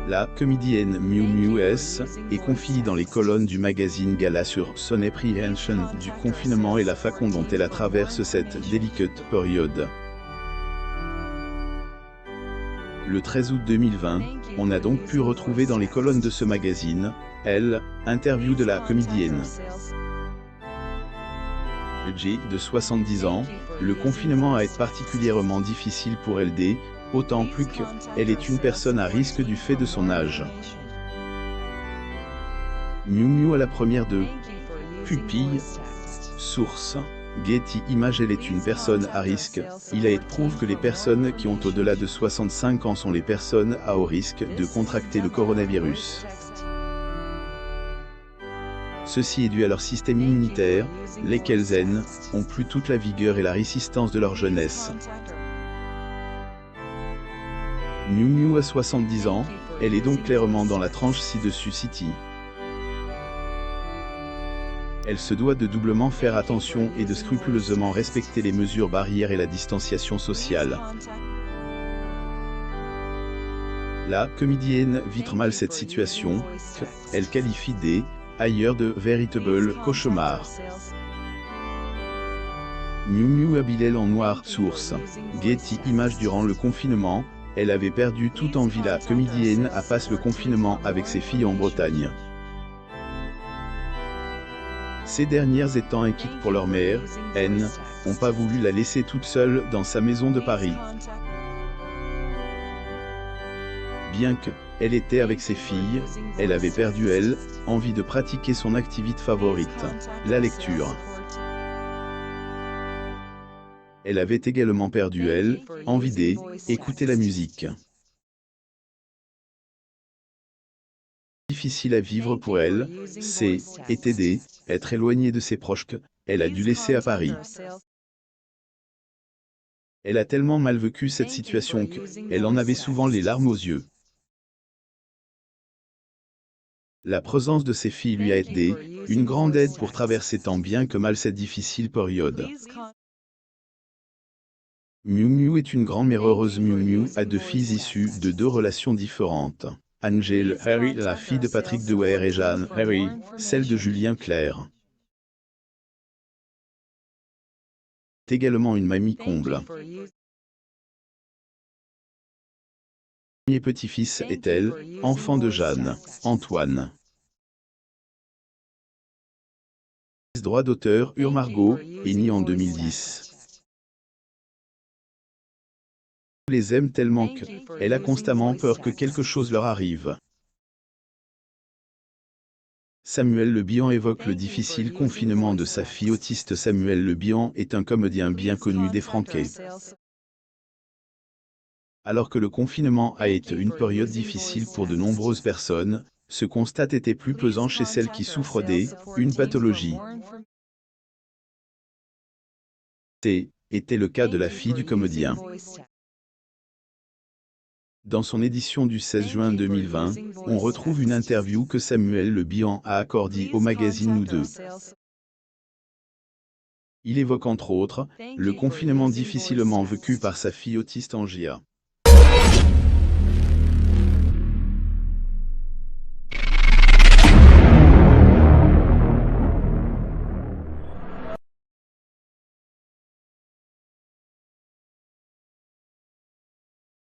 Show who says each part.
Speaker 1: La comédienne Miu Miu S est confiée dans les colonnes du magazine Gala sur son appréhension du confinement et la façon dont elle traverse cette délicate période. Le 13 août 2020, on a donc pu retrouver dans les colonnes de ce magazine, interview de la comédienne. J de 70 ans, le confinement a été particulièrement difficile pour elle autant plus qu'elle est une personne à risque du fait de son âge. Miu Miu à la première de pupille. Source Getty Images. Elle est une personne à risque. Il a été prouvé que les personnes qui ont au-delà de 65 ans sont les personnes à haut risque de contracter le coronavirus. Ceci est dû à leur système immunitaire, lesquels ont plus toute la vigueur et la résistance de leur jeunesse. Miu Miu a 70 ans, elle est donc clairement dans la tranche ci-dessus city. Elle se doit de doublement faire attention et de scrupuleusement respecter les mesures barrières et la distanciation sociale. La comédienne vit mal cette situation, qu'elle qualifie ailleurs de véritable cauchemar. Miu Miu habillée en noir. Source Getty Images. Durant le confinement, elle avait perdu toute envie. La comédienne a passé le confinement avec ses filles en Bretagne. Ces dernières étant inquiètes pour leur mère, n'ont pas voulu la laisser toute seule dans sa maison de Paris. Bien qu'elle était avec ses filles, elle avait perdu envie de pratiquer son activité favorite, la lecture. Elle avait également perdu envie d'écouter la musique. Difficile à vivre pour elle, était être éloignée de ses proches qu'elle a dû laisser à Paris. Elle a tellement mal vécu cette situation qu'elle en avait souvent les larmes aux yeux. La présence de ses filles lui a été une grande aide pour traverser tant bien que mal cette difficile période. Miu Miu est une grand-mère heureuse. Miu Miu a 2 filles issues de 2 relations différentes. Angel Harry, la fille de Patrick Dewaer, et Jeanne Harry, celle de Julien Clerc. C'est également une mamie comble. Premier petit-fils est enfant de Jeanne, Antoine. Droit d'auteur Margot, est née en 2010. Les aime tellement qu'elle a constamment peur que quelque chose leur arrive. Samuel Le Bihan évoque le difficile confinement de sa fille autiste. Samuel Le Bihan est un comédien bien connu des Franquets. Alors que le confinement a été une période difficile pour de nombreuses personnes, ce constat était plus pesant chez celles qui souffrent d'une pathologie. Était le cas de la fille du comédien. Dans son édition du 16 juin 2020, on retrouve une interview que Samuel Le Bihan a accordée au magazine Nous Deux. Il évoque entre autres le confinement difficilement vécu par sa fille autiste Angia.